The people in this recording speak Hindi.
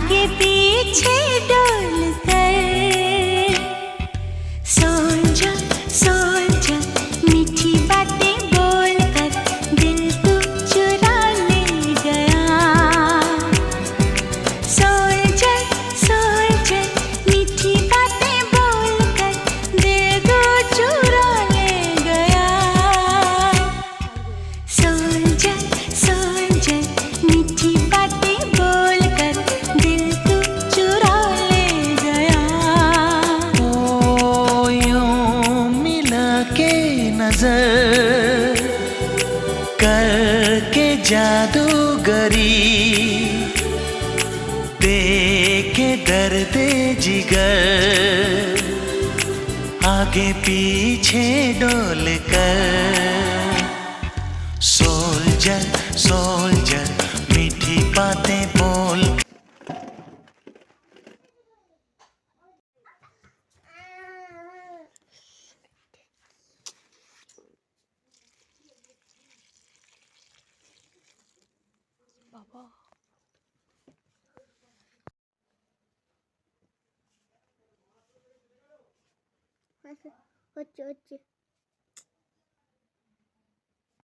आगे पीछे डोल कर सोच मीठी बातें बोल कर दिल तू चुरा ले गया। सोच मीठी बातें बोल कर दिल तू चुरा ले गया। सोच मीठी बातें बोल कर दिल तू चुरा ले गया। ओ यूं मिला के नजर करके जादूगरी देखे दर्द जिगर आगे पीछे डोल कर। सोल्जर मीठी बातें बोल। হচ্ছে